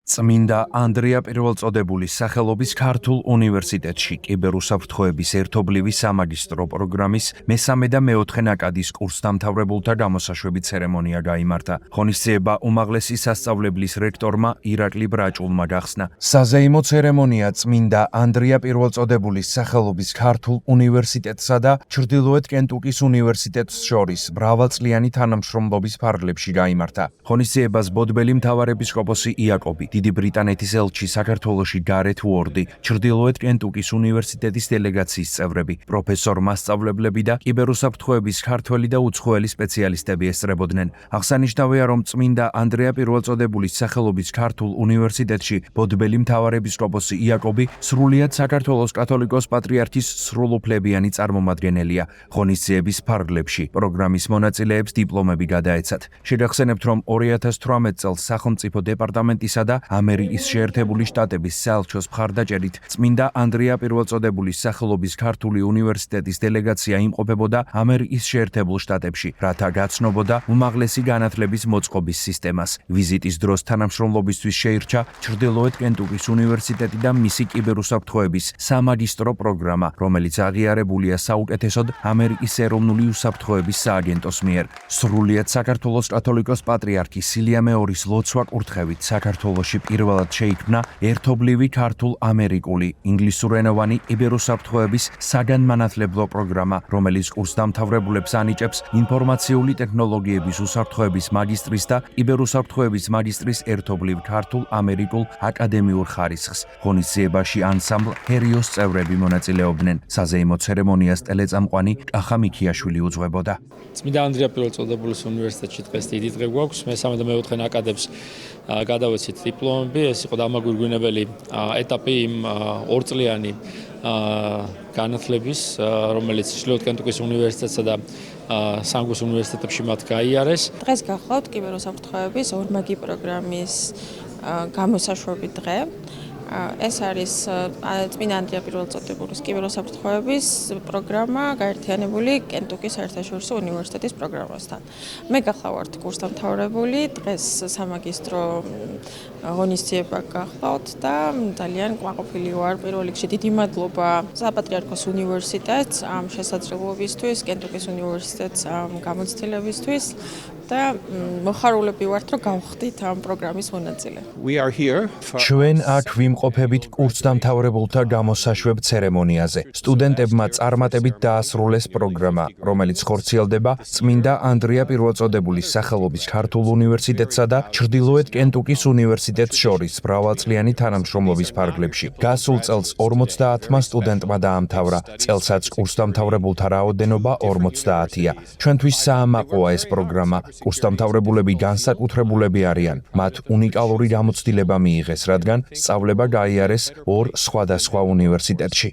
წმინდა ანდრია პირველწოდებულის სახელობის ქართულ უნივერსიტეტში კიბერუსაფრთხოების ერთობლივი სამაგისტრო პროგრამის მესამე და მეოთხე ნაკადის კურსდამთავრებულთა გამოსაშვები ცერემონია გაიმართა. ღონისძიება უმაღლესი სასწავლებლის რექტორმა ირაკლი ბრაჭულმა გახსნა. საზეიმო ცერემონია წმინდა ანდრია პირველწოდებულის სახელობის ქართულ უნივერსიტეტსა და ჩრდილოეთ კენტუკის უნივერსიტეტს შორის მრავალწლიანი თანამშრომლობის ფარგლებში გაიმართა. ღონისძიებას ბოდბელი მთავარეპისკოპოსი იაკობი, დიდი ბრიტანეთის ელჩი საქართველოში გარეთ უორდი, ჩრდილოეთ კენტუკის უნივერსიტეტის დელეგაციის წევრები, პროფესორ-მასწავლებლები და კიბერუსაფრთხოების ქართველი და უცხოელი სპეციალისტები ესწრებოდნენ. აღსანიშნავია, რომ წმინდა ანდრია პირველწოდებულის სახელობის ქართულ უნივერსიტეტში ბოდბელი მთავარეპისკოპოსი იაკობი სრულიად საქართველოს კათოლიკოს პატრიარქის სრულუფლებიანი წარმომადგენელია. ღონისძიების ფარგლებში პროგრამის მონაწილეებს დიპლომები გადაეცათ. შეგახსენებთ, რომ 2018 წელს სახელმწიფო დეპარტამენტისა და ამერიკის შეერთებული შტატების საელჩოს მხარდაჭერით წმინდა ანდრია პირველწოდებულის სახელობის ქართული უნივერსიტეტის დელეგაცია იმყოფებოდა ამერიკის შეერთებულ შტატებში, რათა გაცნობოდა უმაღლესი განათლების მოწყობის სისტემას. ვიზიტის დროს თანამშრომლობისთვის შეირჩა ჩრდილოეთ კენტუკის უნივერსიტეტი და მისი კიბერუსაფრთხოების სამაგისტრო პროგრამა, რომელიც აღიარებულია საუკეთესოდ ამერიკის ეროვნული უსაფრთხოების სააგენტოს მიერ. სრულიად საქართველოს კათოლიკოს პატრიარქი სილია მეორის ლოცვა კურთხევით საქართველოში პირველად შეიქმნა ერთობლივი ქართულ-ამერიკული ინგლისურენოვანი კიბერუსაფრთხოების საგანმანათლებლო პროგრამა, რომელიც კურსდამთავრებულებს ანიჭებს ინფორმაციული ტექნოლოგიების უსაფრთხოების მაგისტრის და კიბერუსაფრთხოების მაგისტრის ერთობლივ ქართულ-ამერიკულ აკადემიურ ხარისხს. ღონისძიებაში ანსამბლ ჰერიოს წევრები მონაწილეობდნენ. საზეიმო ცერემონიას ტელეწამყვანი კახა მიქიაშვილი უძღვებოდა. წმინდა ანდრია პირველწოდებულის უნივერსიტეტში დღეს დიდი დღე გვაქვს. მესამე და მეოთხე ნაკადებს გადავეცით დიპლომები. ეს იყო დამაგვირგვინებელი ეტაპი იმ ორწლიანი განათლების, რომელიც ჩრდილოეთ კენტუკის უნივერსიტეტსა და სანგუს უნივერსიტეტებში მათ გაიარეს. დღეს გახლავთ კიბერუსაფრთხოების ორმაგი პროგრამის გამოსაშვები დღე. ეს არის წმინდა ანდრია პირველწოდებულის კიბერუსაფრთხოების პროგრამა გაერთიანებული კენტუკის საერთაშორისო უნივერსიტეტის პროგრამასთან. მე გახლავართ კურსდამთავრებული, დღეს სამაგისტრო ღონისძიება გახლავთ და ძალიან კმაყოფილი ვარ. პირველ რიგში დიდი მადლობა საპატრიარქოს უნივერსიტეტს ამ შესაძლებლობისთვის, კენტუკის უნივერსიტეტს ამ გამოცდილებისთვის და მოხარულები ვართ, რომ გავხდით ამ პროგრამის მონაწილე. ჩვენ აქ ვიმყოფებით კურსდამთავრებულთა გამოსაშვებ ცერემონიაზე. სტუდენტებმა წარმატებით დაასრულეს პროგრამა, რომელიც ხორციელდება წმინდა ანდრია პირველწოდებულის სახელობის ქართულ უნივერსიტეტსა და ჩრდილოეთ კენტუკის უნივერსიტეტს შორის მრავალწლიანი თანამშრომლობის ფარგლებში. გასულ წელს 50-მა სტუდენტმა დაამთავრა. წელსაც კურსდამთავრებულთა რაოდენობა 50-ია. ჩვენთვის საამაყოა ეს პროგრამა. კურსდამთავრებულები განსაკუთრებულები არიან. მათ უნიკალური გამოცდილება მიიღეს, რადგან სწავლება გაიარეს ორ სხვადასხვა უნივერსიტეტში.